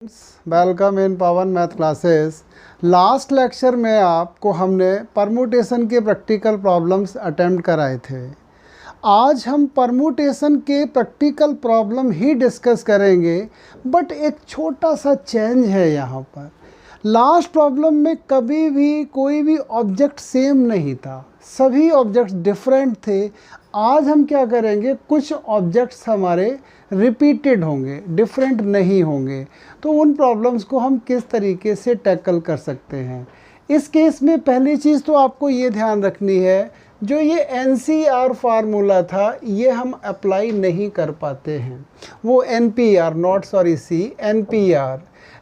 Students, welcome in Pawan math classes. Last lecture में आपको हमने परमुटेशन के प्रैक्टिकल प्रॉब्लम्स अटेम्प्ट कराए थे। आज हम परमुटेशन के प्रैक्टिकल प्रॉब्लम ही डिस्कस करेंगे, बट एक छोटा सा चेंज है यहाँ पर। लास्ट प्रॉब्लम में कभी भी कोई भी ऑब्जेक्ट सेम नहीं था, सभी ऑब्जेक्ट्स डिफरेंट थे। आज हम क्या करेंगे, कुछ ऑब्जेक्ट्स हमारे रिपीटेड होंगे, डिफरेंट नहीं होंगे। तो उन प्रॉब्लम्स को हम किस तरीके से टैकल कर सकते हैं। इस केस में पहली चीज़ तो आपको ये ध्यान रखनी है, जो ये NCR फार्मूला था ये हम अप्लाई नहीं कर पाते हैं। वो NPR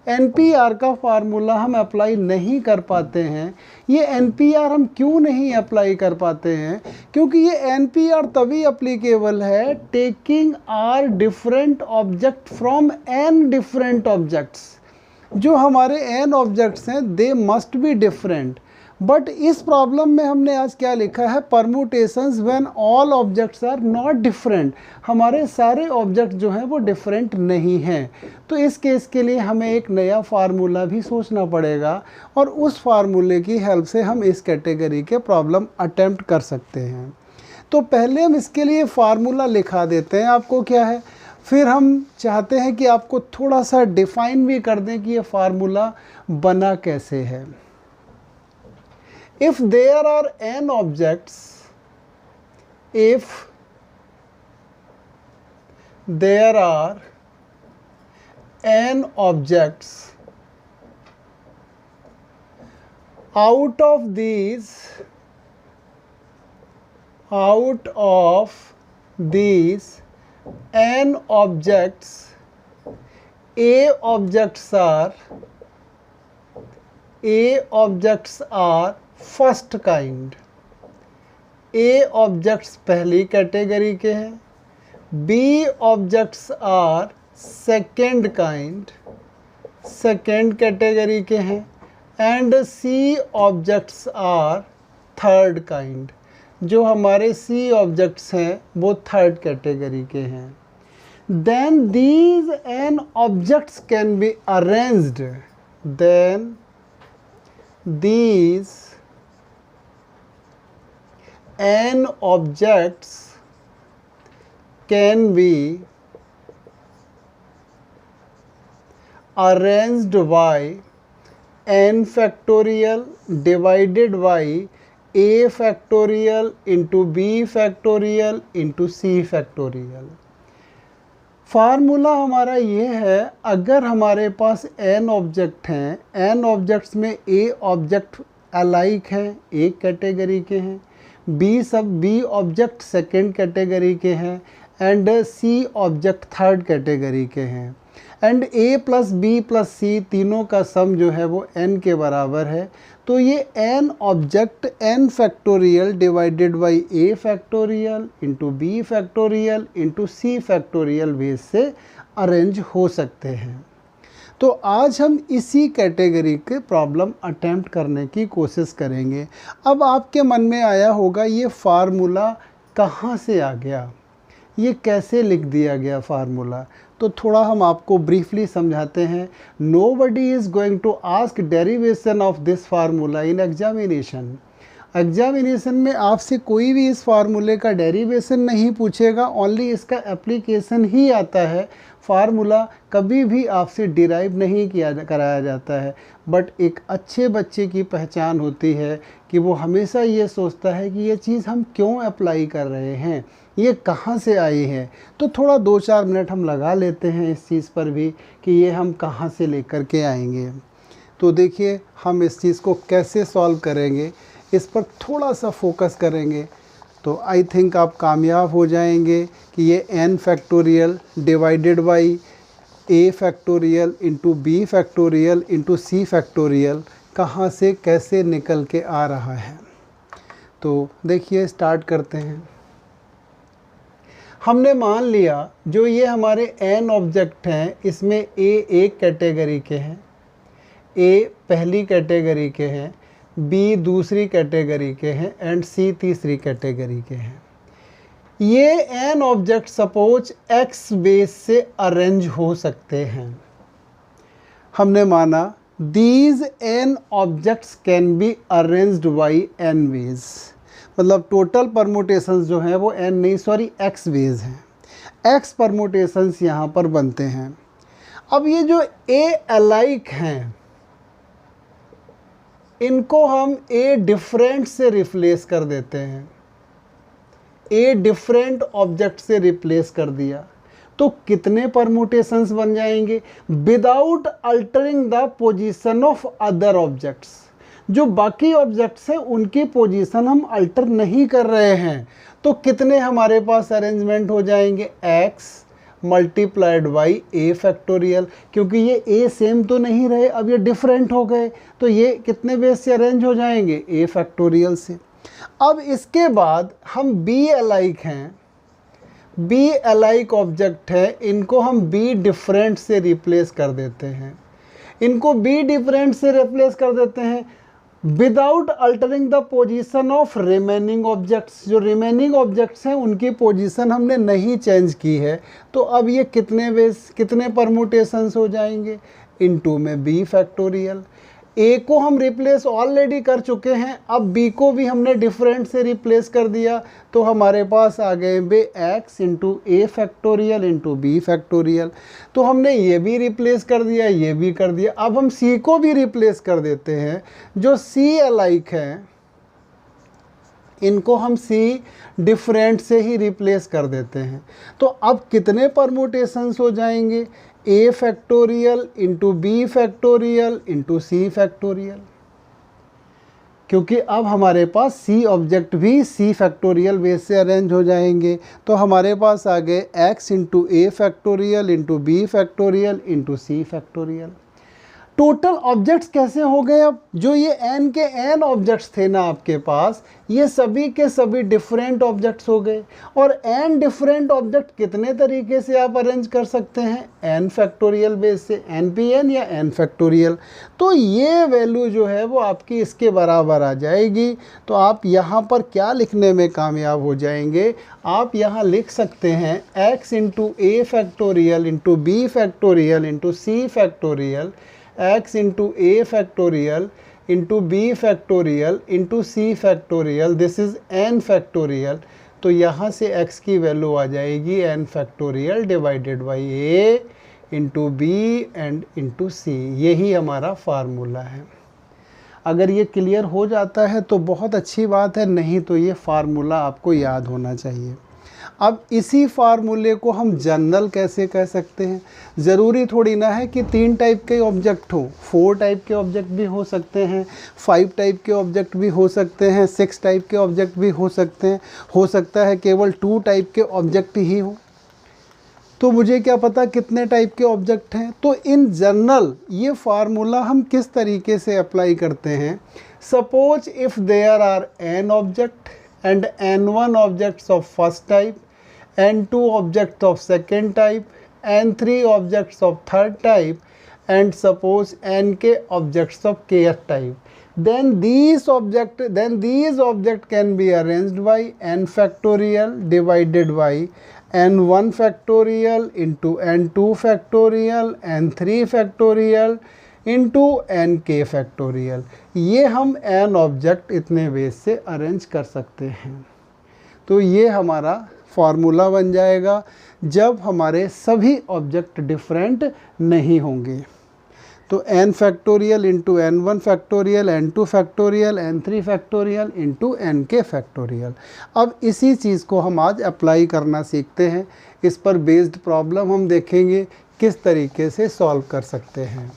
NPR का फार्मूला हम अप्लाई नहीं कर पाते हैं। ये NPR हम क्यों नहीं अप्लाई कर पाते हैं, क्योंकि ये NPR तभी अप्लीकेबल है taking r different object from n different objects. जो हमारे n ऑब्जेक्ट्स हैं they must be different. But इस प्रॉब्लम में हमने आज क्या लिखा है, permutations when all objects are not different. हमारे सारे ऑब्जेक्ट जो हैं वो डिफरेंट नहीं हैं। तो इस केस के लिए हमें एक नया फार्मूला भी सोचना पड़ेगा, और उस फार्मूले की हेल्प से हम इस कैटेगरी के प्रॉब्लम अटेम्प्ट कर सकते हैं। तो पहले हम इसके लिए फार्मूला लिखा देते हैं आपको क्या है, फिर हम चाहते हैं कि आपको थोड़ा सा डिफाइन भी कर दें कि ये फार्मूला बना कैसे है। If there are n objects, if there are n objects, out of these n objects, A objects are first kind. A objects पहली कैटेगरी के हैं, B objects are second kind, second category के हैं, and C objects are third kind. जो हमारे C objects हैं वो third category के हैं। Then these n objects can be arranged, then these n objects can be arranged by n factorial divided by a factorial into b factorial into c factorial। Formula हमारा ये है, अगर हमारे पास n object हैं, n objects में a object alike हैं, एक category के हैं, b ऑब्जेक्ट सेकेंड कैटेगरी के हैं, and c object third category के हैं, and a plus b plus c तीनों का सम जो है वो n के बराबर है। तो ये n object n factorial divided by a factorial into b factorial into c factorial ways से अरेंज हो सकते हैं। तो आज हम इसी कैटेगरी के प्रॉब्लम अटेम्प्ट करने की कोशिश करेंगे। अब आपके मन में आया होगा ये फार्मूला कहाँ से आ गया, ये कैसे लिख दिया गया फार्मूला। तो थोड़ा हम आपको ब्रीफली समझाते हैं। Nobody is going to ask derivation of this formula in examination. Examination में आपसे कोई भी इस फार्मूले का डेरिवेशन नहीं पूछेगा, ओनली इसका एप्लीकेशन ही आता है। फार्मूला कभी भी आपसे डिराइव नहीं कराया जाता है। बट एक अच्छे बच्चे की पहचान होती है कि वो हमेशा ये सोचता है कि ये चीज़ हम क्यों अप्लाई कर रहे हैं, ये कहाँ से आई है। तो थोड़ा 2-4 मिनट हम लगा लेते हैं इस चीज़ पर भी कि ये हम कहाँ से लेकर के आएंगे। तो देखिए हम इस चीज़ को कैसे सॉल्व करेंगे, इस पर थोड़ा सा फोकस करेंगे तो आई थिंक आप कामयाब हो जाएंगे कि ये n factorial divided by a factorial into b factorial into c factorial कहाँ से कैसे निकल के आ रहा है। तो देखिए स्टार्ट करते हैं। हमने मान लिया जो ये हमारे n ऑब्जेक्ट हैं, इसमें a एक कैटेगरी के हैं, A पहली कैटेगरी के हैं, B दूसरी कैटेगरी के हैं, एंड C तीसरी कैटेगरी के हैं। ये n object suppose x base से अरेंज हो सकते हैं। हमने माना these n objects can be arranged by n veg, मतलब टोटल परमुटेशंस जो हैं वो n नहीं सॉरी x वेज हैं, x परमुटेशंस यहाँ पर बनते हैं। अब ये जो a अलाइक हैं इनको हम a डिफरेंट से रिप्लेस कर देते हैं, a डिफरेंट ऑब्जेक्ट से रिप्लेस कर दिया तो कितने परमुटेशंस बन जाएंगे without altering the position of other objects. जो बाकी ऑब्जेक्ट्स हैं उनकी पोजीशन हम अल्टर नहीं कर रहे हैं, तो कितने हमारे पास अरेंजमेंट हो जाएंगे x multiplied by a factorial, क्योंकि ये a सेम तो नहीं रहे, अब ये डिफरेंट हो गए तो ये कितने बेस से अरेंज हो जाएंगे a फैक्टोरियल से। अब इसके बाद हम b अलाइक हैं, b अलाइक ऑब्जेक्ट है, इनको हम b डिफरेंट से रिप्लेस कर देते हैं, इनको b डिफरेंट से रिप्लेस कर देते हैं without altering the position of remaining objects. जो रिमेनिंग ऑब्जेक्ट्स हैं उनकी पोजीशन हमने नहीं चेंज की है, तो अब ये कितने परमुटेशंस हो जाएंगे इनटू में b फैक्टोरियल। a को हम रिप्लेस ऑलरेडी कर चुके हैं, अब b को भी हमने डिफरेंट से रिप्लेस कर दिया तो हमारे पास आ गए बे x into a factorial into b factorial. तो हमने ये भी रिप्लेस कर दिया, ये भी कर दिया, अब हम c को भी रिप्लेस कर देते हैं। जो c अलाइक हैं इनको हम c डिफरेंट से ही रिप्लेस कर देते हैं, तो अब कितने परमुटेशंस हो जाएंगे a factorial into B factorial into C factorial, क्योंकि अब हमारे पास c ऑब्जेक्ट भी c फैक्टोरियल बेस से अरेंज हो जाएंगे। तो हमारे पास आ गए x into a factorial into B factorial into C factorial. Total objects कैसे हो गए, अब जो ये n के n ऑब्जेक्ट्स थे ना आपके पास, ये सभी के सभी डिफरेंट ऑब्जेक्ट्स हो गए। और n डिफरेंट ऑब्जेक्ट कितने तरीके से आप अरेंज कर सकते हैं n फैक्टोरियल बेस से, npn या n फैक्टोरियल। तो ये वैल्यू जो है वो आपकी इसके बराबर आ जाएगी। तो आप यहाँ पर क्या लिखने में कामयाब हो जाएंगे, आप यहाँ लिख सकते हैं x into a factorial into B factorial into C factorial, x into a factorial into B factorial into C factorial, this is n factorial. तो यहाँ से x की वैल्यू आ जाएगी n factorial divided by a into B and into C. यही हमारा formula है। अगर ये क्लियर हो जाता है तो बहुत अच्छी बात है, नहीं तो ये फार्मूला आपको याद होना चाहिए। अब इसी फार्मूले को हम जनरल कैसे कह सकते हैं, ज़रूरी थोड़ी ना है कि 3 टाइप के ऑब्जेक्ट हो, 4 टाइप के ऑब्जेक्ट भी हो सकते हैं, 5 टाइप के ऑब्जेक्ट भी हो सकते हैं, 6 टाइप के ऑब्जेक्ट भी हो सकते हैं, हो सकता है केवल 2 टाइप के ऑब्जेक्ट ही हो। तो मुझे क्या पता कितने टाइप के ऑब्जेक्ट हैं। तो इन जनरल ये फार्मूला हम किस तरीके से अप्लाई करते हैं, suppose if there are n object and n1 objects of first type, n2 objects of second type, n3 objects of third type, and suppose nk objects of kth type, then these objects can be arranged by n factorial divided by n1 factorial into n2 factorial n3 factorial into nk factorial। ये हम n object इतने base से arrange कर सकते हैं। तो ये हमारा फार्मूला बन जाएगा जब हमारे सभी ऑब्जेक्ट डिफरेंट नहीं होंगे। तो n factorial into n1 factorial, n2 factorial, n3 factorial into nk factorial. अब इसी चीज़ को हम आज अप्लाई करना सीखते हैं। इस पर बेस्ड प्रॉब्लम हम देखेंगे किस तरीके से सॉल्व कर सकते हैं।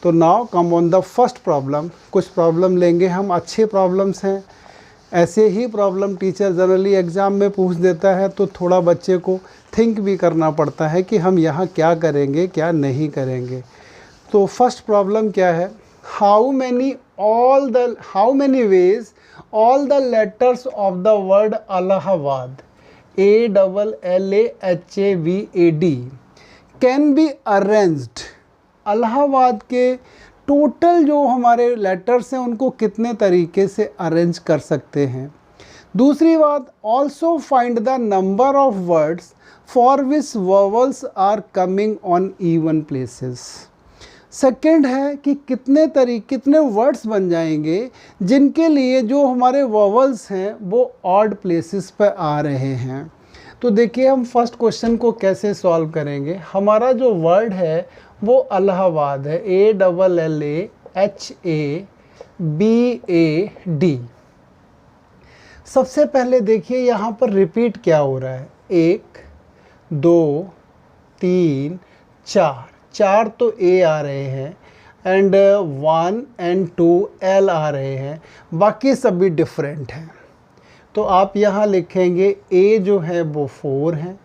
तो now come on the first problem. कुछ प्रॉब्लम लेंगे हम, अच्छे प्रॉब्लम्स हैं। ऐसे ही प्रॉब्लम टीचर जनरली एग्ज़ाम में पूछ देता है तो थोड़ा बच्चे को थिंक भी करना पड़ता है कि हम यहाँ क्या करेंगे क्या नहीं करेंगे। तो फर्स्ट प्रॉब्लम क्या है, how many ways all the letters of the word Allahabad ALLAHAVAD can be arranged. Allahabad के टोटल जो हमारे लेटर्स हैं उनको कितने तरीके से अरेंज कर सकते हैं। दूसरी बात, also find the number of words for which vowels are coming on even places. Second है कि कितने वर्ड्स बन जाएंगे जिनके लिए जो हमारे वोवल्स हैं वो ऑड प्लेसेस पर आ रहे हैं। तो देखिए हम फर्स्ट क्वेश्चन को कैसे सॉल्व करेंगे। हमारा जो वर्ड है वो इलाहाबाद है, ALLAHABAD। सबसे पहले देखिए यहाँ पर रिपीट क्या हो रहा है, 1 2 3 4, 4 तो ए आ रहे हैं एंड 1 एंड 2 एल आ रहे हैं, बाकी सभी डिफरेंट हैं। तो आप यहाँ लिखेंगे ए जो है वो 4 है,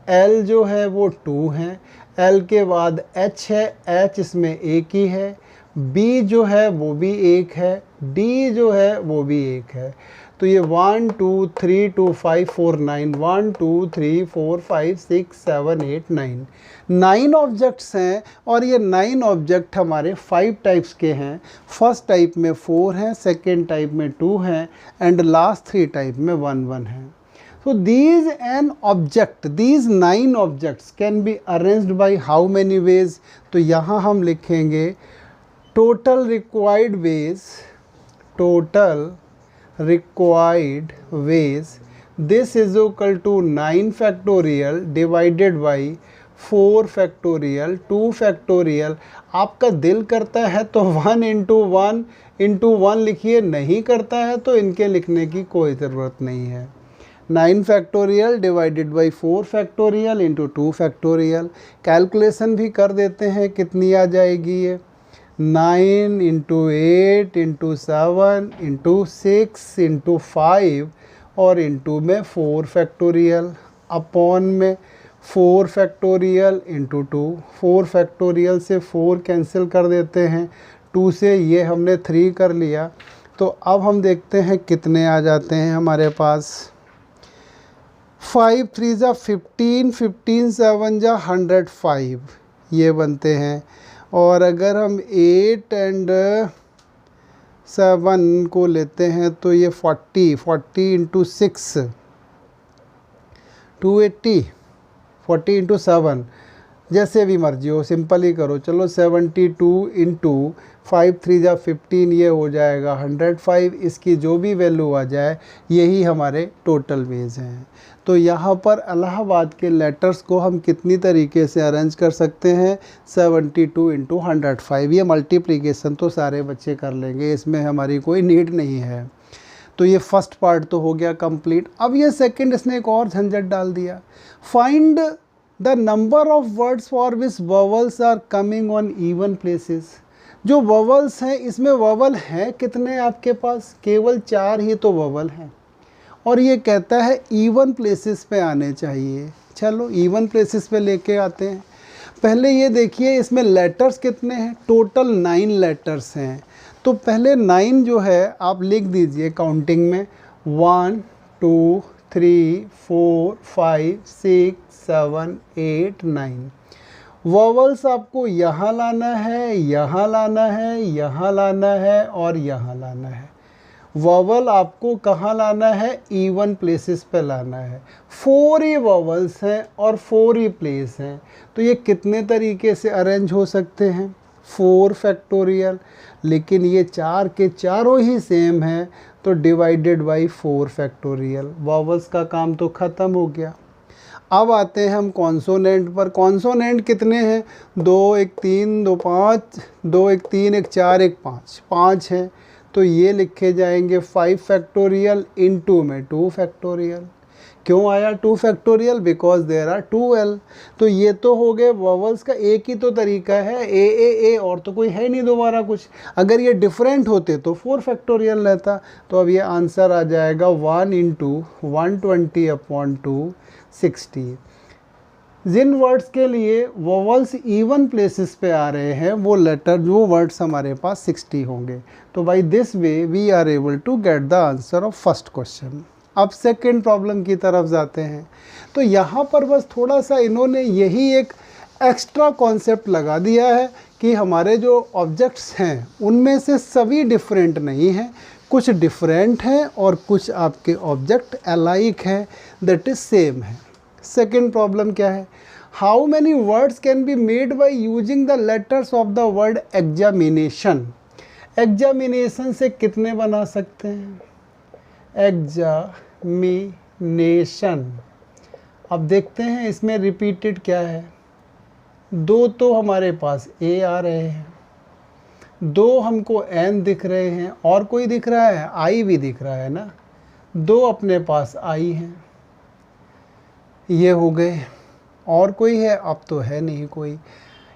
एल जो है वो 2 है, एल के बाद एच है, एच इसमें एक ही है, बी जो है वो भी एक है, डी जो है वो भी एक है। तो ये 1 2 3 2 5 4 9, 1 2 3 4 5 6 7 8 9, 9 ऑब्जेक्ट्स हैं और ये 9 ऑब्जेक्ट हमारे 5 टाइप्स के हैं। फर्स्ट टाइप में 4 हैं, सेकेंड टाइप में 2 हैं एंड लास्ट 3 टाइप में 1 1 है। So these 9 objects can be arranged by how many ways? तो यहाँ हम लिखेंगे total required ways, this is equal to 9 factorial divided by 4 factorial 2 factorial। आपका दिल करता है तो 1 into 1 लिखिए, नहीं करता है तो इनके लिखने की कोई ज़रूरत नहीं है। 9 factorial divided by 4 factorial into 2 factorial. Calculation भी कर देते हैं, कितनी आ जाएगी ये, 9 इंटू 8 इंटू 7 इंटू 6 इंटू 5 और इंटू में 4 फैक्टोरियल अपॉन में 4 फैक्टोरियल इंटू 2। 4 फैक्टोरियल से 4 कैंसिल कर देते हैं, 2 से ये हमने 3 कर लिया। तो अब हम देखते हैं कितने आ जाते हैं हमारे पास। 5 3 जा 15, 15 7 जा 105 ये बनते हैं। और अगर हम 8 एंड 7 को लेते हैं तो ये 40 इंटू 6 280, 40 इंटू 7, जैसे भी मर्जी हो, सिंपल ही करो। चलो 72 इंटू 5 3 जा 15 ये हो जाएगा 105। इसकी जो भी वैल्यू आ जाए यही हमारे टोटल वेज हैं। तो यहाँ पर इलाहाबाद के लेटर्स को हम कितनी तरीके से अरेंज कर सकते हैं, 72 इंटू 105। ये मल्टीप्लिकेशन तो सारे बच्चे कर लेंगे, इसमें हमारी कोई नीड नहीं है। तो ये फर्स्ट पार्ट तो हो गया कंप्लीट। अब ये सेकंड इसने एक और झंझट डाल दिया, find the number of words for which vowels are coming on even places. जो वोवल्स हैं इसमें वोवल हैं कितने आपके पास, केवल 4 ही तो वोवल हैं और ये कहता है इवन प्लेसेस पे आने चाहिए। चलो इवन प्लेसेस पे लेके आते हैं। पहले ये देखिए इसमें लेटर्स कितने हैं, टोटल 9 लेटर्स हैं। तो पहले 9 जो है आप लिख दीजिए काउंटिंग में, 1 2 3 4 5 6 7 8 9। वोवल्स आपको यहाँ लाना है, यहाँ लाना है, यहाँ लाना है और यहाँ लाना है। वोवल आपको कहाँ लाना है, इवन प्लेसेस पे लाना है। 4 ही वोवल्स हैं और 4 ही प्लेस हैं। तो ये कितने तरीके से अरेंज हो सकते हैं, 4 फैक्टोरियल, लेकिन ये 4 के चारों ही सेम हैं तो डिवाइडेड बाई 4 फैक्टोरियल। वोवल्स का काम तो ख़त्म हो गया। अब आते हैं हम कॉन्सोनेंट पर। कॉन्सोनेंट कितने हैं, 2 1 3 2 5, 2 1 3 1 4 1 5, 5 हैं। तो ये लिखे जाएंगे 5 फैक्टोरियल इंटू में 2 फैक्टोरियल। क्यों आया 2 factorial, because there are 2L। तो ये तो हो गए वोवल्स का एक ही तो तरीका है, ए और तो कोई है नहीं दोबारा कुछ। अगर ये डिफरेंट होते तो 4 फैक्टोरियल रहता। तो अब ये आंसर आ जाएगा 1 इंटू 120 अपॉन 260। जिन वर्ड्स के लिए वोवल्स इवन प्लेसेस पे आ रहे हैं वो लेटर, जो वर्ड्स हमारे पास 60 होंगे। तो by this way we are able to get the answer of first question. अब सेकंड प्रॉब्लम की तरफ जाते हैं। तो यहाँ पर बस थोड़ा सा इन्होंने यही एक एक्स्ट्रा कॉन्सेप्ट लगा दिया है कि हमारे जो ऑब्जेक्ट्स हैं उनमें से सभी डिफरेंट नहीं हैं, कुछ डिफरेंट हैं और कुछ आपके ऑब्जेक्ट अलाइक हैं, दैट इज़ सेम है। सेकंड प्रॉब्लम क्या है, how many words can be made by using the letters of the word examination. Examination से कितने बना सकते हैं? एग्जामिनेशन। अब देखते हैं इसमें रिपीटेड क्या है। दो तो हमारे पास ए आ रहे हैं, दो हमको एन दिख रहे हैं, और कोई दिख रहा है? आई भी दिख रहा है ना, दो अपने पास आई हैं, ये हो गए। और कोई है? अब तो है नहीं कोई।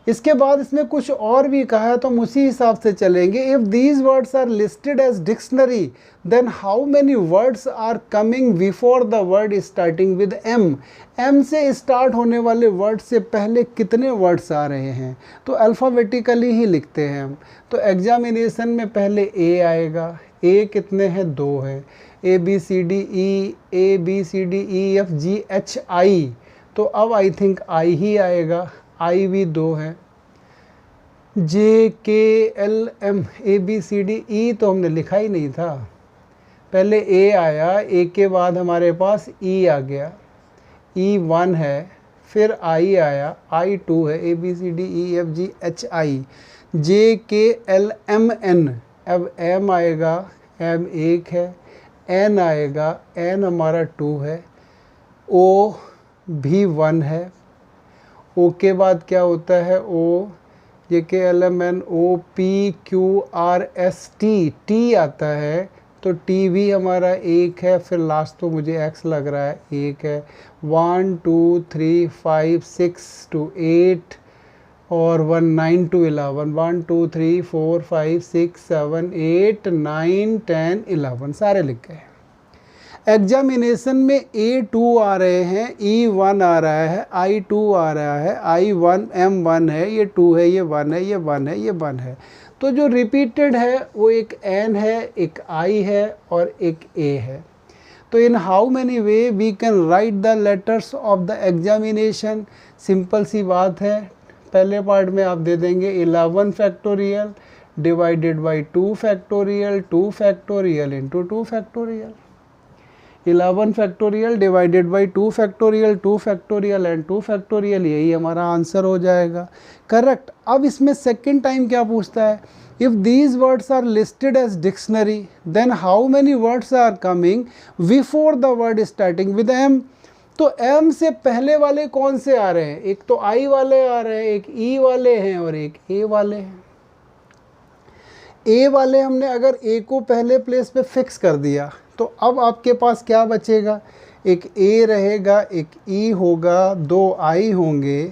इसके बाद इसमें कुछ और भी कहा है तो हम उसी हिसाब से चलेंगे। If these words are listed as dictionary then how many words are coming before the word starting with M. M से स्टार्ट होने वाले वर्ड से पहले कितने वर्ड्स आ रहे हैं? तो अल्फ़ाबेटिकली ही लिखते हैं हम। तो एग्जामिनेशन में पहले ए आएगा। ए कितने हैं? दो है। A B C D E F G H I, तो अब आई थिंक आई ही आएगा। आई भी दो है। J K L M A B C D E तो हमने लिखा ही नहीं था, पहले ए आया, ए के बाद हमारे पास ई आ गया, ई वन है, फिर आई आया, आई टू है, A B C D E F G H I, J K L M N, अब एम आएगा, एम एक है, एन आएगा, एन हमारा टू है, ओ भी वन है, ओ के बाद क्या होता है? O, J K L M N O P Q R S T, T आता है, तो टी भी हमारा एक है, फिर लास्ट तो मुझे एक्स लग रहा है, एक है। 1 2 3 5 6 to 8 और 1 9 to 11, 1 2 3 4 5 6 7 8 9 10 11 सारे लिख गए। एग्जामिनेशन में A2 आ रहे हैं, E1 आ रहा है, I2 आ रहा है, I1 M1 है, ये 2 है, ये 1 है, ये 1 है, ये 1 है। तो जो रिपीटेड है वो एक N है, एक I है और एक A है। तो in how many way we can write the letters of the examination? Simple सी बात है, पहले पार्ट में आप दे देंगे 11 factorial divided by 2 factorial, 2 factorial into 2 factorial. 11 factorial divided by 2 factorial, 2 factorial and 2 factorial, यही हमारा आंसर हो जाएगा। करेक्ट। अब इसमें सेकेंड टाइम क्या पूछता है? If these words are listed as dictionary then how many words are coming before the word starting with M. तो एम से पहले वाले कौन से आ रहे हैं? एक तो आई वाले आ रहे हैं, एक ई वाले हैं और एक ए वाले हैं। ए वाले हमने अगर ए को पहले प्लेस पे फिक्स कर दिया तो अब आपके पास क्या बचेगा? एक ए रहेगा, एक ई होगा, दो आई होंगे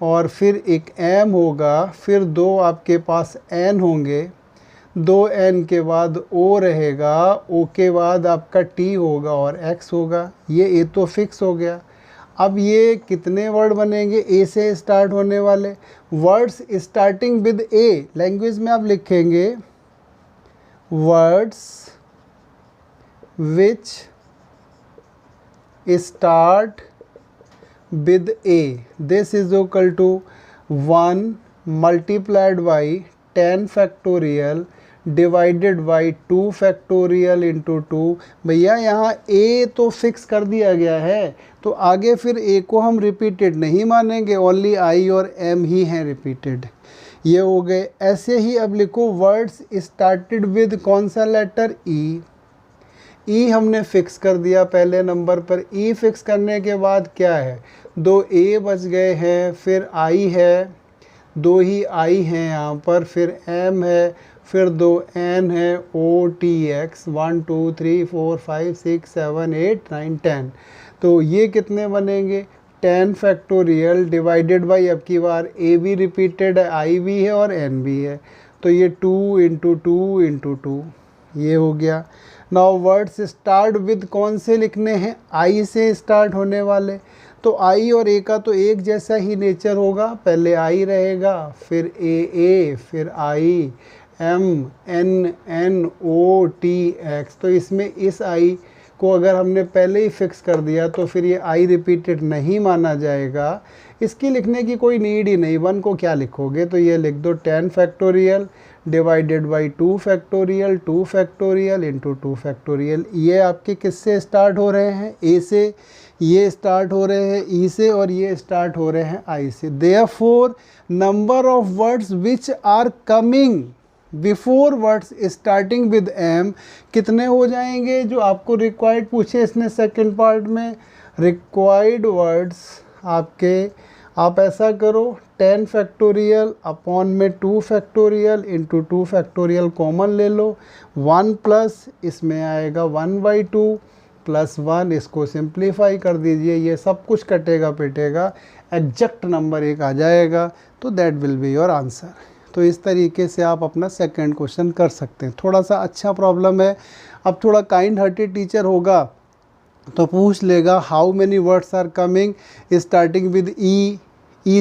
और फिर एक एम होगा, फिर दो आपके पास एन होंगे, दो एन के बाद ओ रहेगा, ओ के बाद आपका टी होगा और एक्स होगा। ये ए तो फिक्स हो गया। अब ये कितने वर्ड बनेंगे? ए से स्टार्ट होने वाले words starting with A. Language में आप लिखेंगे words which start with A. This is equal to 1 multiplied by 10 factorial divided by 2 factorial into 2। भैया यहाँ A तो फिक्स कर दिया गया है, तो आगे फिर A को हम रिपीटेड नहीं मानेंगे, ओनली I और M ही हैं रिपीटेड। ये हो गए। ऐसे ही अब लिखो वर्ड्स स्टार्टेड विद कौन सा लेटर? E। ई हमने फिक्स कर दिया पहले नंबर पर। ई फिक्स करने के बाद क्या है? दो ए बच गए हैं, फिर आई है, दो ही आई हैं यहाँ पर, फिर एम है, फिर दो एन है, ओ टी एक्स, 1 2 3 4 5 6 7 8 9 10। तो ये कितने बनेंगे? 10 फैक्टोरियल डिवाइडेड बाई, अब की बार ए भी रिपीटेड है, आई भी है और एन भी है, तो ये 2 इंटू 2 इंटू 2 ये हो गया। नाउ वर्ड्स स्टार्ट विद कौन से लिखने हैं? आई से स्टार्ट होने वाले। तो आई और ए का तो एक जैसा ही नेचर होगा, पहले आई रहेगा, फिर ए, फिर आई, एम, एन, एन, ओ, टी, एक्स। तो इसमें इस आई को अगर हमने पहले ही फिक्स कर दिया तो फिर ये आई रिपीटेड नहीं माना जाएगा। इसकी लिखने की कोई नीड ही नहीं, 1 को क्या लिखोगे, तो ये लिख दो 10 factorial divided by 2 factorial 2 factorial into 2 factorial. ये आपके किससे स्टार्ट हो रहे हैं, ए से, ये स्टार्ट हो रहे हैं ई से, और ये स्टार्ट हो रहे हैं आई से। Therefore number of words which are coming before words starting with M कितने हो जाएंगे, जो आपको रिक्वायर्ड पूछे इसने सेकंड पार्ट में। रिक्वायर्ड वर्ड्स आपके, आप ऐसा करो 10 फैक्टोरियल अपॉन में 2 फैक्टोरियल इंटू 2 फैक्टोरियल कॉमन ले लो, 1 प्लस इसमें आएगा 1/2 प्लस 1, इसको सिंप्लीफाई कर दीजिए, ये सब कुछ कटेगा पिटेगा, एग्जैक्ट नंबर एक आ जाएगा, तो that will be your answer. तो इस तरीके से आप अपना सेकंड क्वेश्चन कर सकते हैं। थोड़ा सा अच्छा प्रॉब्लम है, अब थोड़ा काइंड हार्टेड टीचर होगा तो पूछ लेगा how many words are coming starting with E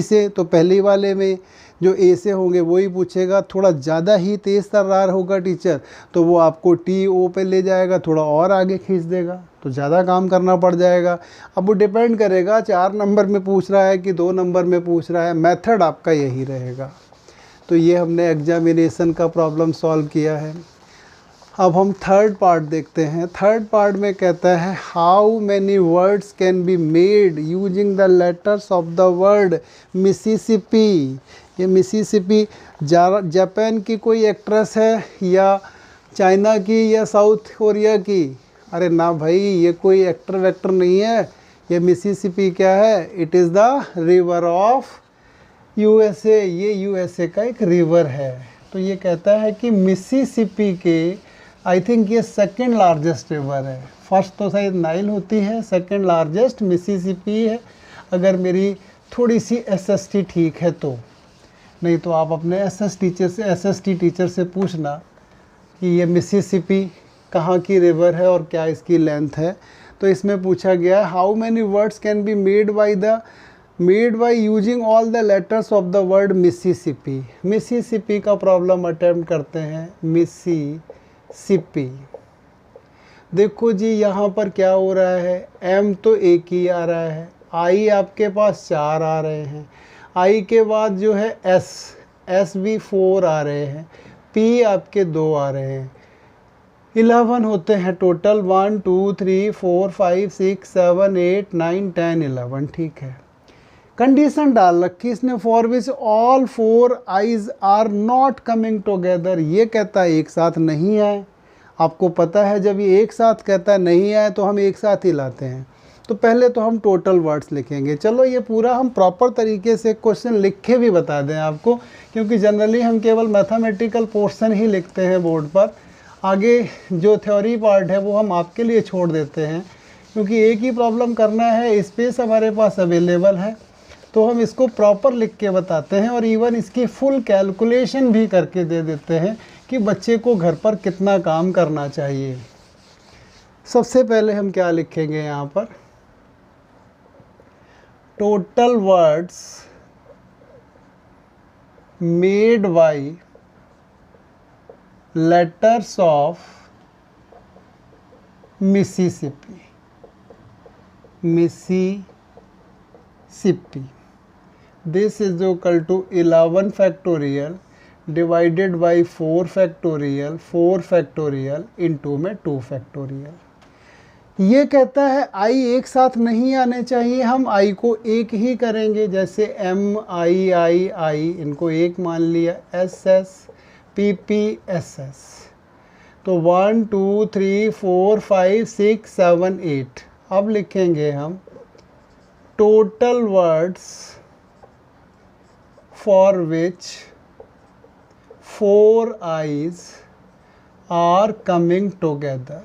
से, तो पहले वाले में जो ए से होंगे वही पूछेगा। थोड़ा ज़्यादा ही तेज़ तर्रार होगा टीचर तो वो आपको टी ओ पे ले जाएगा, थोड़ा और आगे खींच देगा, तो ज़्यादा काम करना पड़ जाएगा। अब वो डिपेंड करेगा 4 नंबर में पूछ रहा है कि 2 नंबर में पूछ रहा है, मेथड आपका यही रहेगा। तो ये हमने एग्जामिनेशन का प्रॉब्लम सॉल्व किया है। अब हम थर्ड पार्ट देखते हैं। थर्ड पार्ट में कहता है how many words can be made using the letters of the word Mississippi. ये मिसिसिपी जापान की कोई एक्ट्रेस है या चाइना की या साउथ कोरिया की? अरे ना भाई, ये कोई एक्टर वेक्टर नहीं है। ये मिसिसिपी क्या है? It is the river of USA. ये यूएसए का एक रिवर है। तो ये कहता है कि मिसिसिपी के आई थिंक ये सेकंड लार्जेस्ट रिवर है। फर्स्ट तो शायद नाइल होती है, सेकंड लार्जेस्ट मिसिसिपी है, अगर मेरी थोड़ी सी एसएसटी ठीक है तो। नहीं तो आप अपने एसएसटी टीचर से पूछना कि ये मिसिसिपी कहाँ की रिवर है और क्या इसकी लेंथ है। तो इसमें पूछा गया how many words can be made by using all the letters of the word Mississippi. Mississippi का प्रॉब्लम अटेम्प्ट करते हैं। मिसिसिपी, देखो जी यहाँ पर क्या हो रहा है, एम तो एक ही आ रहा है, आई आपके पास 4 आ रहे हैं, आई के बाद जो है एस भी 4 आ रहे हैं, पी आपके 2 आ रहे हैं, 11 होते हैं टोटल। 1 2 3 4 5 6 7 8 9 10 11, ठीक है। कंडीशन डाल रखी इसने, for which all 4 I's are not coming together. ये कहता है एक साथ नहीं आए। आपको पता है जब ये एक साथ कहता है नहीं आए तो हम एक साथ ही लाते हैं। तो पहले तो हम टोटल वर्ड्स लिखेंगे। चलो ये पूरा हम प्रॉपर तरीके से क्वेश्चन लिख के भी बता दें आपको, क्योंकि जनरली हम केवल मैथमेटिकल पोर्शन ही लिखते हैं बोर्ड पर। आगे जो थ्योरी पार्ट है वो हम आपके लिए छोड़ देते हैं, क्योंकि एक ही प्रॉब्लम करना है, स्पेस हमारे पास अवेलेबल है, तो हम इसको प्रॉपर लिख के बताते हैं और इवन इसकी फुल कैलकुलेशन भी करके दे देते हैं कि बच्चे को घर पर कितना काम करना चाहिए। सबसे पहले हम क्या लिखेंगे यहाँ पर, total words made by letters of Mississippi. This is equal to 11 factorial divided by 4 factorial into में 2 factorial। ये कहता है आई एक साथ नहीं आने चाहिए, हम आई को एक ही करेंगे। जैसे एम आई आई आई, इनको एक मान लिया, S S P P S S. तो 1 2 3 4 5 6 7 8। अब लिखेंगे हम total words for which 4 eyes are coming together।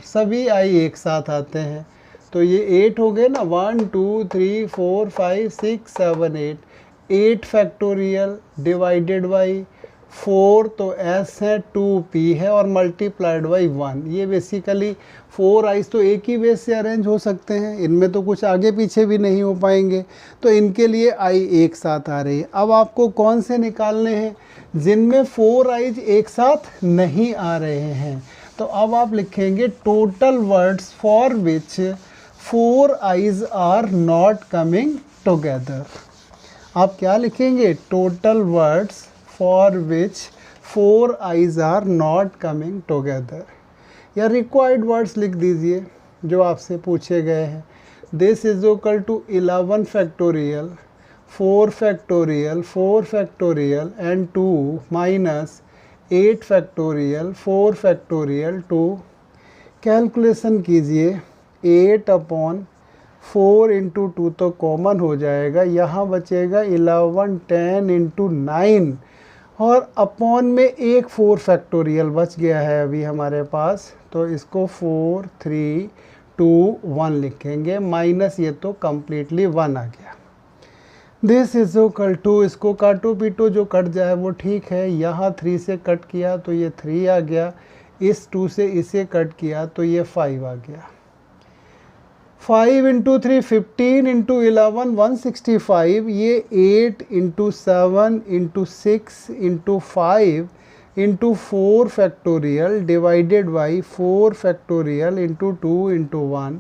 सभी आई एक साथ आते हैं, तो ये 8 हो गए ना, 1 2 3 4 5 6 7 8। 8 फैक्टोरियल डिवाइडेड बाई 4 तो S है, 2P है और मल्टीप्लाइड बाई 1। ये बेसिकली 4 आइज तो एक ही बेस से अरेंज हो सकते हैं, इनमें तो कुछ आगे पीछे भी नहीं हो पाएंगे, तो इनके लिए आई एक साथ आ रही है। अब आपको कौन से निकालने हैं जिनमें 4 आइज एक साथ नहीं आ रहे हैं। तो अब आप लिखेंगे total words for which 4 I's are not coming together. आप क्या लिखेंगे? Total words for which 4 I's are not coming together, या रिक्वायर्ड वर्ड्स लिख दीजिए जो आपसे पूछे गए हैं। This is equal to 11 factorial, 4 factorial, 4 factorial and 2 minus 8 factorial, 4 factorial 2। Calculation कीजिए, 8 अपॉन 4 इंटू 2 तो कॉमन हो जाएगा, यहाँ बचेगा 11 10 इंटू 9 और अपॉन में एक 4 फैक्टोरियल बच गया है अभी हमारे पास, तो इसको 4 3 2 1 लिखेंगे, माइनस ये तो कम्प्लीटली 1 आ गया। दिस इज इक्वल टू, इसको काटो पीटो जो कट जाए वो ठीक है, यहाँ 3 से कट किया तो ये 3 आ गया, इस 2 से इसे कट किया तो ये 5 आ गया। 5 इंटू 3 15 इंटू 11 165, ये 8 into 7 into 6 into 5 into 4 factorial divided by 4 factorial into 2 into 1,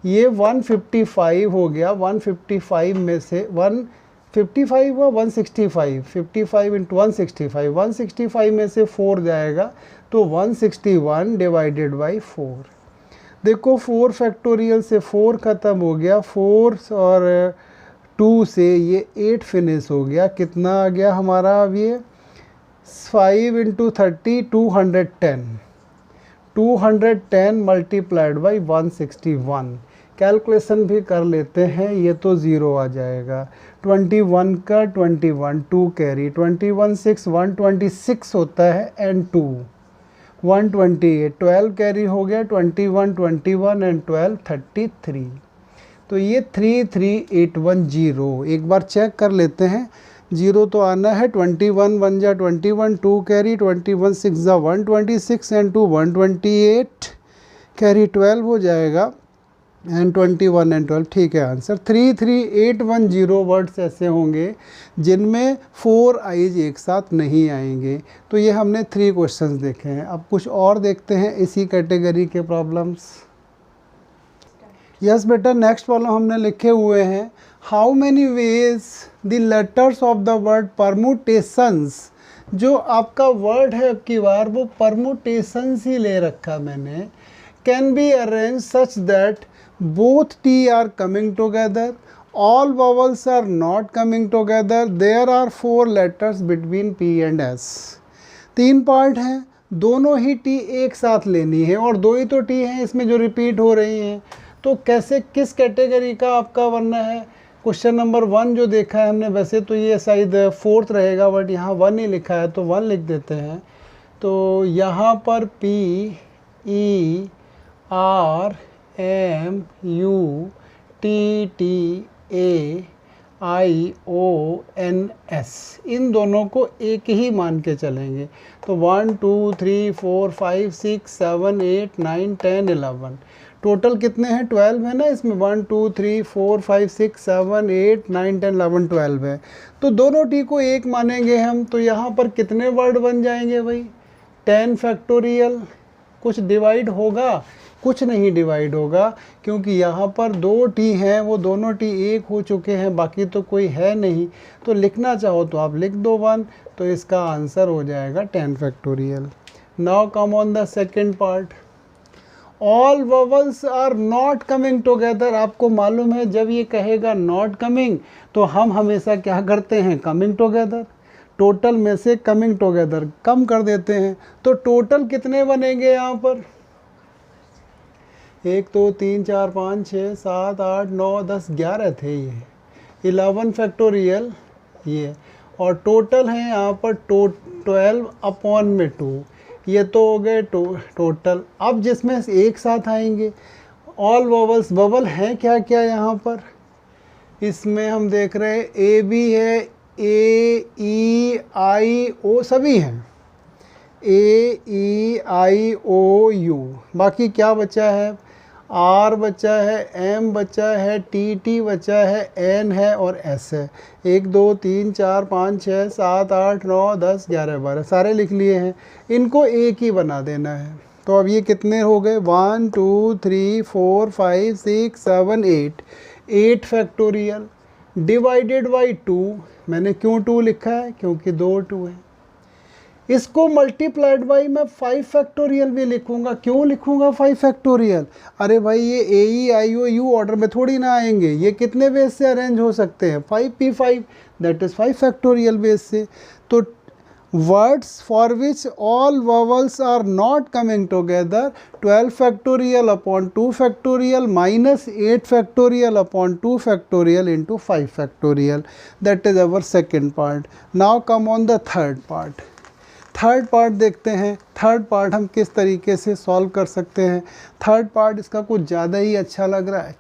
ये 155 हो गया। 155 में से 155 हुआ 165, 55 इंटू 165, 165 में से 4 जाएगा तो 161 डिवाइडेड बाई 4। देखो 4 फैक्टोरियल से 4 ख़त्म हो गया, 4 और 2 से ये 8 फिनिश हो गया, कितना आ गया हमारा अब ये 5 इंटू 30 210, 210 मल्टीप्लाइड बाई 161। कैलकुलेशन भी कर लेते हैं, ये तो ज़ीरो आ जाएगा। 21 का 21 2 कैरी, 21 6 126 होता है एंड 2 128, 12 कैरी हो गया, 21 21 एंड 12 33, तो ये 33810। एक बार चेक कर लेते हैं, जीरो तो आना है, 21 1 जा 21, 2 कैरी, 21 6 जा 126 एंड 2 128 कैरी 12 हो जाएगा एंड 21 एंड 12, ठीक है आंसर 33810 वर्ड्स ऐसे होंगे जिनमें 4 आइज एक साथ नहीं आएंगे। तो ये हमने 3 क्वेश्चंस देखे हैं। अब कुछ और देखते हैं इसी कैटेगरी के प्रॉब्लम्स। यस बेटा, नेक्स्ट प्रॉब्लम हमने लिखे हुए हैं, how many ways the letters of the word permutations. जो आपका वर्ड है अब की बार वो परमुटेशंस ही ले रखा मैंने, can be arrange such that both T are coming together, all vowels are not coming together, there are 4 letters between P and S। 3 part हैं, दोनों ही T एक साथ लेनी है और 2 ही तो T हैं इसमें जो रिपीट हो रही हैं। तो कैसे, किस कैटेगरी का आपका बनना है? क्वेश्चन नंबर 1 जो देखा है हमने, वैसे तो ये शायद 4th रहेगा बट यहाँ 1 ही लिखा है तो 1 लिख देते हैं। तो यहाँ पर P E R M U T T A I O N S, इन दोनों को एक ही मान के चलेंगे। तो 1 2 3 4 5 6 7 8 9 10 11, टोटल कितने हैं? 12 है ना इसमें, 1 2 3 4 5 6 7 8 9 10 11 12 है। तो दोनों टी को एक मानेंगे हम, तो यहाँ पर कितने वर्ड बन जाएंगे भाई? 10 फैक्टोरियल। कुछ डिवाइड होगा? कुछ नहीं डिवाइड होगा, क्योंकि यहाँ पर 2 टी हैं, वो दोनों टी एक हो चुके हैं, बाकी तो कोई है नहीं। तो लिखना चाहो तो आप लिख दो 1, तो इसका आंसर हो जाएगा 10 factorial. Now come on the second part, all vowels are not coming together. आपको मालूम है जब ये कहेगा नॉट कमिंग तो हम हमेशा क्या करते हैं? Coming together. टोटल में से कमिंग टुगेदर कम कर देते हैं, तो टोटल कितने बनेंगे यहाँ पर? 1 2 3 4 5 6 7 8 9 10 11 थे ये, 11 फैक्टोरियल ये, और टोटल है यहाँ पर 12 अपॉन में 2, ये तो हो गए टोटल। अब जिसमें एक साथ आएंगे ऑल वोवल्स, वोवल हैं क्या क्या यहाँ पर? इसमें हम देख रहे हैं ए बी है, ए ई आई ओ सभी हैं, ए ई आई ओ यू। बाकी क्या बचा है, आर बचा है, एम बचा है, टी टी बचा है, एन है और एस है। 1 2 3 4 5 6 7 8 9 10 11 12 सारे लिख लिए हैं, इनको एक ही बना देना है। तो अब ये कितने हो गए, 1 2 3 4 5 6 7 8, 8 फैक्टोरियल डिवाइडेड बाई 2। मैंने क्यों 2 लिखा है, क्योंकि 2 2 है। इसको मल्टीप्लाइड बाई मैं 5 फैक्टोरियल भी लिखूंगा। क्यों लिखूंगा 5 फैक्टोरियल, अरे भाई ये ए ई आई ओ यू ऑर्डर में थोड़ी ना आएंगे, ये कितने बेस से अरेंज हो सकते हैं, 5p5, that is 5 factorial ways से। तो words for which all vowels are not coming together, 12 factorial upon 2 factorial minus 8 factorial upon 2 factorial into 5 factorial, that is our second part. Now come on the third part. Third part देखते हैं, third part हम किस तरीके से solve कर सकते हैं। Third part इसका कुछ ज़्यादा ही अच्छा लग रहा है।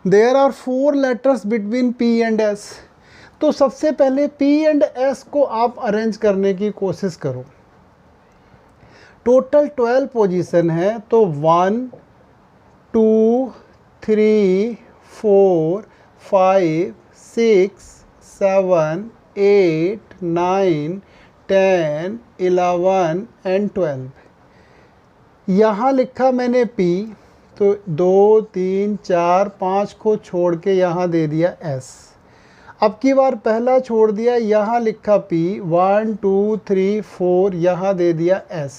There are 4 letters between P and S. तो सबसे पहले पी एंड एस को आप अरेंज करने की कोशिश करो। टोटल 12 पोजीशन है, तो 1 2 3 4 5 6 7 8 9 10 11 एंड 12। यहाँ लिखा मैंने P, तो 2 3 4 5 को छोड़ के यहाँ दे दिया S। अब की बार पहला छोड़ दिया, यहाँ लिखा P, 1 2 3 4 यहाँ दे दिया S।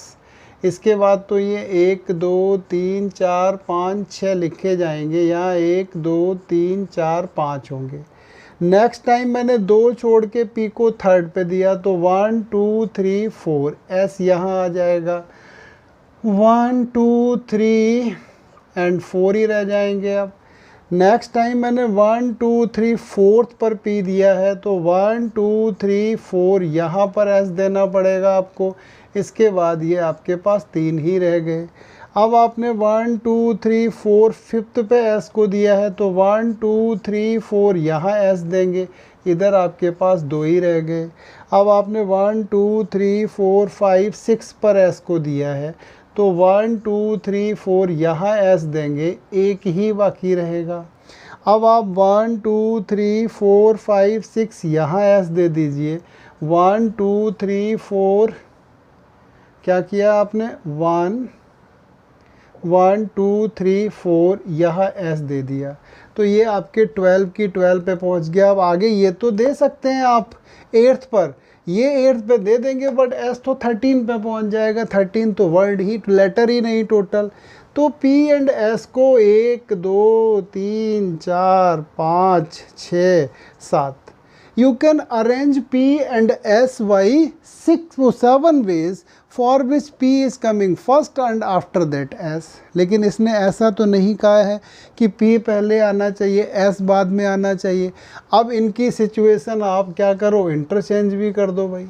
इसके बाद तो ये 1 2 3 4 5 6 लिखे जाएंगे, यहाँ 1 2 3 4 5 होंगे। नेक्स्ट टाइम मैंने 2 छोड़ के P को थर्ड पे दिया, तो 1 2 3 4 S यहाँ आ जाएगा, 1 2 3 एंड 4 ही रह जाएंगे। अब नेक्स्ट टाइम मैंने 1 2 3 4th पर P दिया है, तो 1 2 3 4 यहाँ पर S देना पड़ेगा आपको। इसके बाद ये आपके पास 3 ही रह गए। अब आपने 1 2 3 4 5th पे S को दिया है, तो 1 2 3 4 यहाँ S देंगे, इधर आपके पास 2 ही रह गए। अब आपने 1 2 3 4 5 6 पर S को दिया है, तो 1 2 3 4 यहाँ S देंगे, एक ही बाकी रहेगा। अब आप 1 2 3 4 5 6 यहाँ S दे दीजिए, 1 2 3 4 क्या किया आपने, 1 1 2 3 4 यहाँ S दे दिया, तो ये आपके 12 की 12 पे पहुँच गया। अब आगे ये तो दे सकते हैं आप 8th पर, ये 8th पे दे देंगे, बट S तो 13 पे पहुँच जाएगा। 13 तो वर्ड ही, लेटर ही नहीं टोटल। तो P एंड S को 1 2 3 4 5 6 7 you can arrange P and S by 6 or 7 ways for which P is coming first and after that S। लेकिन इसने ऐसा तो नहीं कहा है कि P पहले आना चाहिए S बाद में आना चाहिए। अब इनकी सिचुएशन आप क्या करो, इंटरचेंज भी कर दो भाई,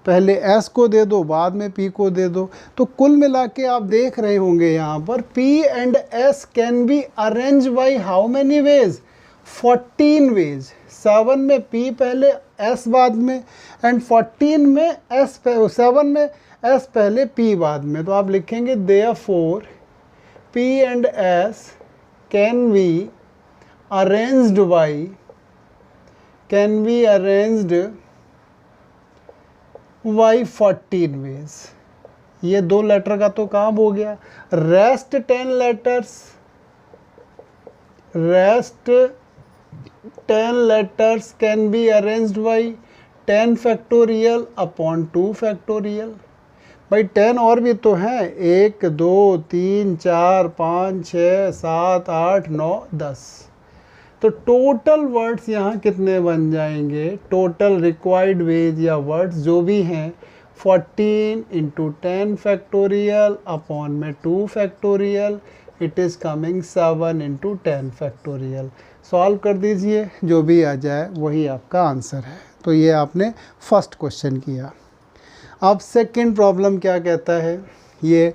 पहले S को दे दो, बाद में P को दे दो। तो कुल मिला के आप देख रहे होंगे यहाँ पर P and S can be arranged by how many ways, 14 ways। 7 में P पहले S बाद में, एंड 14 में S 7 में S पहले P बाद में। तो आप लिखेंगे therefore P and S can be arranged by 14 ways। ये 2 लेटर का तो काम हो गया। Rest 10 letters can be arranged by 10 factorial upon 2 factorial। भाई 10 और भी तो हैं, 1 2 3 4 5 6 7 8 9 10। तो टोटल वर्ड्स यहाँ कितने बन जाएंगे, टोटल रिक्वायर्ड वेज या वर्ड्स जो भी हैं 14 इंटू 10 फैक्टोरियल अपॉन में 2 factorial, it is coming 7 into 10 factorial. Solve कर दीजिए, जो भी आ जाए वही आपका आंसर है। तो ये आपने फर्स्ट क्वेश्चन किया। अब सेकंड प्रॉब्लम क्या कहता है, ये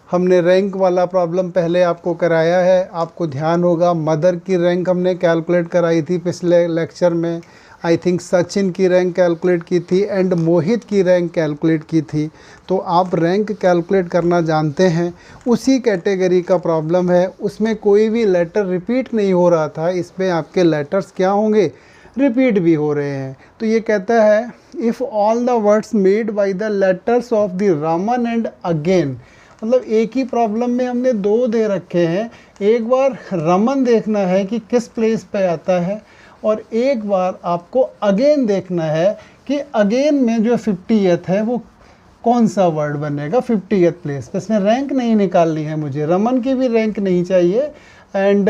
हमने रैंक वाला प्रॉब्लम पहले आपको कराया है। आपको ध्यान होगा मदर की रैंक हमने कैलकुलेट कराई थी पिछले लेक्चर में। आई थिंक सचिन की रैंक कैलकुलेट की थी एंड मोहित की रैंक कैलकुलेट की थी। तो आप रैंक कैलकुलेट करना जानते हैं। उसी कैटेगरी का प्रॉब्लम है, उसमें कोई भी लेटर रिपीट नहीं हो रहा था, इसमें आपके लेटर्स क्या होंगे, रिपीट भी हो रहे हैं। तो ये कहता है if all the words made by the letters of the Raman and again, मतलब एक ही प्रॉब्लम में हमने दो दे रखे हैं। एक बार रमन देखना है कि किस प्लेस पे आता है, और एक बार आपको अगेन देखना है कि अगेन में जो 50th है वो कौन सा वर्ड बनेगा 50th प्लेस पे। इसमें रैंक नहीं निकालनी है मुझे, रमन की भी रैंक नहीं चाहिए एंड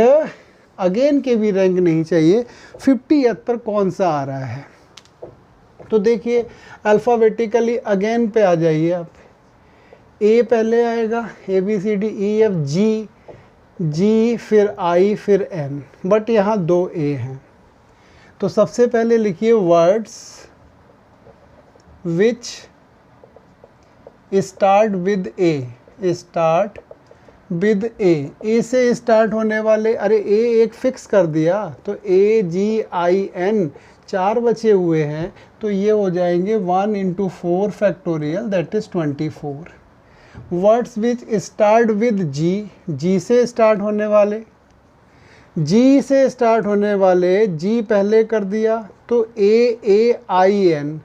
अगेन के भी रैंक नहीं चाहिए, 50th पर कौन सा आ रहा है। तो देखिए अल्फ़ाबेटिकली अगेन पे आ जाइए आप। ए पहले आएगा, ABCDEFG, जी फिर आई फिर एन, बट यहाँ दो ए हैं। तो सबसे पहले लिखिए words which start with A, start with A से स्टार्ट होने वाले, अरे ए एक फिक्स कर दिया तो AGIN 4 बचे हुए हैं, तो ये हो जाएंगे 1 × 4 factorial that is 24। Words which start with G, G से स्टार्ट होने वाले, जी से स्टार्ट होने वाले, जी पहले कर दिया तो AAIN,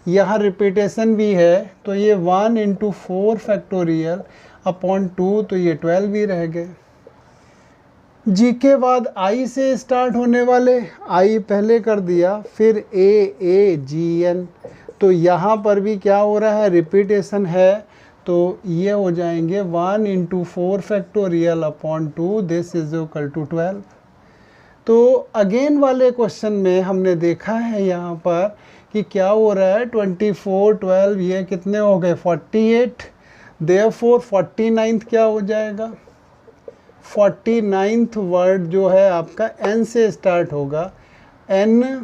यहाँ रिपीटेशन भी है तो ये 1 × 4 फैक्टोरियल अपॉन 2, तो ये 12 भी रह गए। जी के बाद आई से स्टार्ट होने वाले, आई पहले कर दिया, फिर AAGN, तो यहाँ पर भी क्या हो रहा है, रिपीटेशन है, तो ये हो जाएंगे 1 × 4 factorial upon 2, this is equal to 12। तो अगेन वाले क्वेश्चन में हमने देखा है यहाँ पर कि क्या हो रहा है, 24 12 ये कितने हो गए 48, देयरफॉर 49th क्या हो जाएगा, 49th वर्ड जो है आपका एन से स्टार्ट होगा, NAAGI,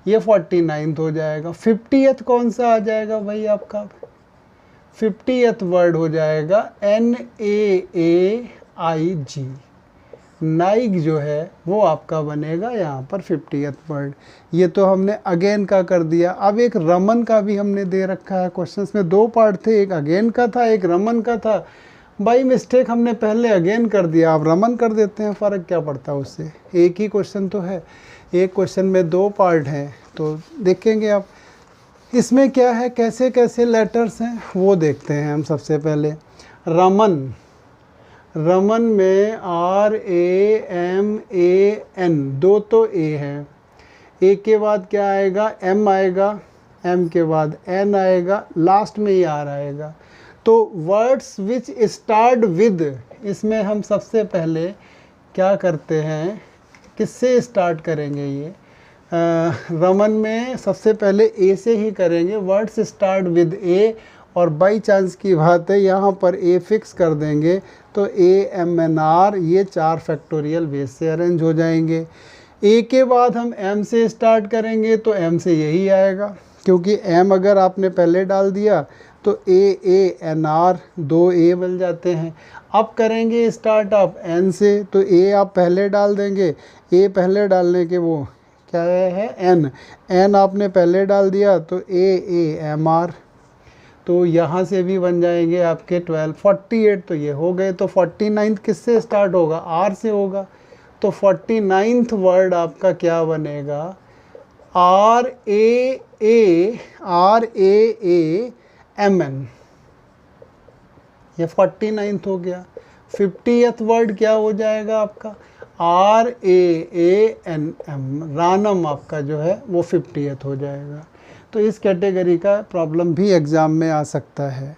ये 49th हो जाएगा। 50th कौन सा आ जाएगा भाई आपका, 50th वर्ड हो जाएगा NAAIG, नाइग जो है वो आपका बनेगा यहाँ पर 50th वर्ड। ये तो हमने अगेन का कर दिया। अब एक रमन का भी हमने दे रखा है, क्वेश्चंस में दो पार्ट थे, एक अगेन का था एक रमन का था। बाई मिस्टेक हमने पहले अगेन कर दिया, अब रमन कर देते हैं, फ़र्क क्या पड़ता है उससे, एक ही क्वेश्चन तो है, एक क्वेश्चन में दो पार्ट हैं। तो देखेंगे आप इसमें क्या है, कैसे कैसे लेटर्स हैं वो देखते हैं हम। सबसे पहले रमन, रमन में RAMAN, दो तो ए हैं, ए के बाद क्या आएगा, M आएगा, M के बाद N आएगा, लास्ट में ही R आएगा। तो वर्ड्स विच स्टार्ट विद, इसमें हम सबसे पहले क्या करते हैं, किससे स्टार्ट करेंगे, ये रमन में सबसे पहले ए से ही करेंगे, वर्ड्स स्टार्ट विद ए, और बाई चांस की बात है यहाँ पर ए फिक्स कर देंगे तो AMNR, ये 4 फैक्टोरियल बेस से अरेंज हो जाएंगे। ए के बाद हम M से स्टार्ट करेंगे तो M से यही आएगा, क्योंकि M अगर आपने पहले डाल दिया तो AANR, 2 A मिल जाते हैं। अब करेंगे स्टार्ट आप N से, तो A आप पहले डाल देंगे, A पहले डालने के वो क्या है N, N आपने पहले डाल दिया तो AAMR, तो यहाँ से भी बन जाएंगे आपके 12, 48 तो ये हो गए। तो 49th किससे स्टार्ट होगा, R से होगा, तो 49th वर्ड आपका क्या बनेगा, RAAMN, ये 49th हो गया। 50th वर्ड क्या हो जाएगा आपका, RAANM, रानम आपका जो है वो 50th हो जाएगा। तो इस कैटेगरी का प्रॉब्लम भी एग्ज़ाम में आ सकता है।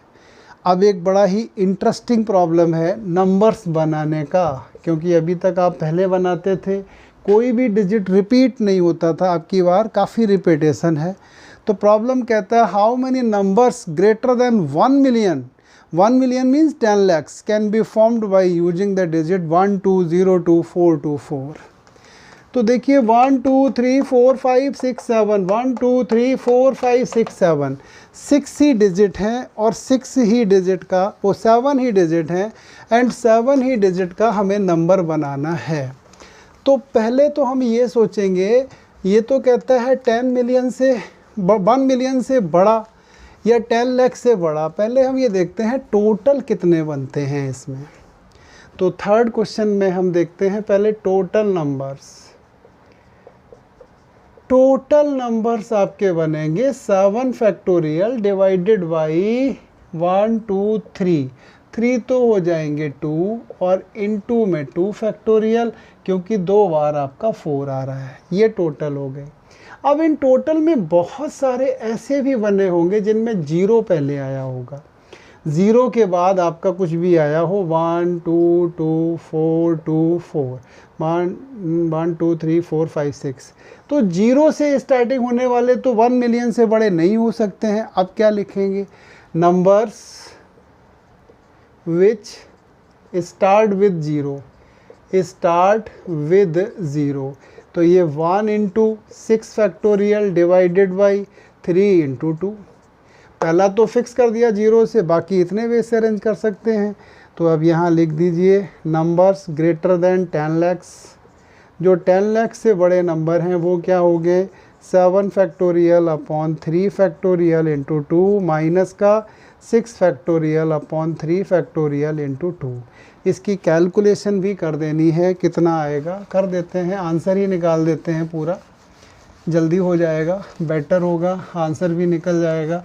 अब एक बड़ा ही इंटरेस्टिंग प्रॉब्लम है नंबर्स बनाने का, क्योंकि अभी तक आप पहले बनाते थे, कोई भी डिजिट रिपीट नहीं होता था, अब की बार काफ़ी रिपीटेशन है। तो प्रॉब्लम कहता है how many numbers greater than 1 million, 1 million means 10 lakhs can be formed by using the digit 1 2 0 2 4 2 4। तो देखिए 1 2 3 4 5 6 7, 1 2 3 4 5 6 7, 6 ही डिजिट हैं और 6 ही डिजिट का वो 7 ही डिजिट हैं एंड 7 ही डिजिट का हमें नंबर बनाना है। तो पहले तो हम ये सोचेंगे, ये तो कहता है 10 मिलियन से 1 मिलियन से बड़ा या 10 लाख से बड़ा। पहले हम ये देखते हैं टोटल कितने बनते हैं इसमें। तो थर्ड क्वेश्चन में हम देखते हैं पहले टोटल नंबर्स। टोटल नंबर्स आपके बनेंगे 7 फैक्टोरियल डिवाइडेड बाई 1 2 3, 3 तो हो जाएंगे 2 और इनटू में 2 फैक्टोरियल, क्योंकि 2 बार आपका 4 आ रहा है। ये टोटल हो गए। अब इन टोटल में बहुत सारे ऐसे भी बने होंगे जिनमें 0 पहले आया होगा, 0 के बाद आपका कुछ भी आया हो, 1 2 2 4 2 4, 1 2 3 4 5 6। तो 0 से स्टार्टिंग होने वाले तो 1 मिलियन से बड़े नहीं हो सकते हैं। अब क्या लिखेंगे? Numbers which start with 0, start with 0। तो ये 1 into 6 factorial divided by 3 into 2। पहला तो फिक्स कर दिया 0 से, बाकी इतने वे से अरेंज कर सकते हैं। तो अब यहाँ लिख दीजिए नंबर्स ग्रेटर देन 10 लैक्स। जो 10 लाख से बड़े नंबर हैं वो क्या हो गए? 7 factorial upon 3 factorial into 2 minus का 6 फैक्टोरियल अपॉन 3 फैक्टोरियल इंटू 2। इसकी कैलकुलेशन भी कर देनी है, कितना आएगा कर देते हैं, आंसर ही निकाल देते हैं, पूरा जल्दी हो जाएगा, बेटर होगा, आंसर भी निकल जाएगा।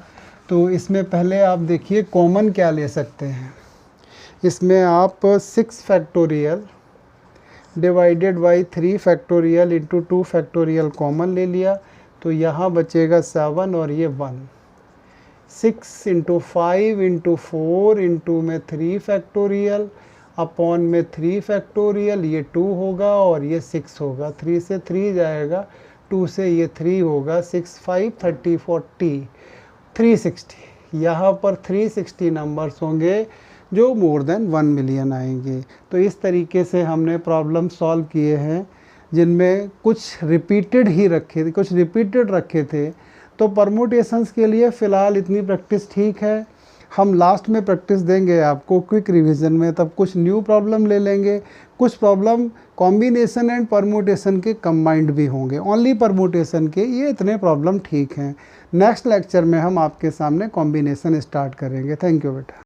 तो इसमें पहले आप देखिए कॉमन क्या ले सकते हैं। इसमें आप 6 factorial divided by 3 factorial into 2 factorial common ले लिया, तो यहाँ बचेगा 7 और ये 1। 6 इंटू 5 इंटू 4 इंटू में 3 फैक्टोरियल अपॉन में 3 फैक्टोरियल, ये 2 होगा और ये 6 होगा। 3 से 3 जाएगा, 2 से ये 3 होगा, 6 5 30 40 360। यहाँ पर 360 नंबर्स होंगे जो मोर देन 1 मिलियन आएंगे। तो इस तरीके से हमने प्रॉब्लम सॉल्व किए हैं जिनमें कुछ रिपीटेड ही रखे थे, कुछ रिपीटेड रखे थे। तो परमुटेशंस के लिए फ़िलहाल इतनी प्रैक्टिस ठीक है। हम लास्ट में प्रैक्टिस देंगे आपको क्विक रिवीजन में, तब कुछ न्यू प्रॉब्लम ले लेंगे। कुछ प्रॉब्लम कॉम्बिनेशन एंड परमुटेशन के कंबाइंड भी होंगे, ओनली परमुटेशन के ये इतने प्रॉब्लम ठीक हैं। नेक्स्ट लेक्चर में हम आपके सामने कॉम्बिनेशन स्टार्ट करेंगे। थैंक यू बेटा।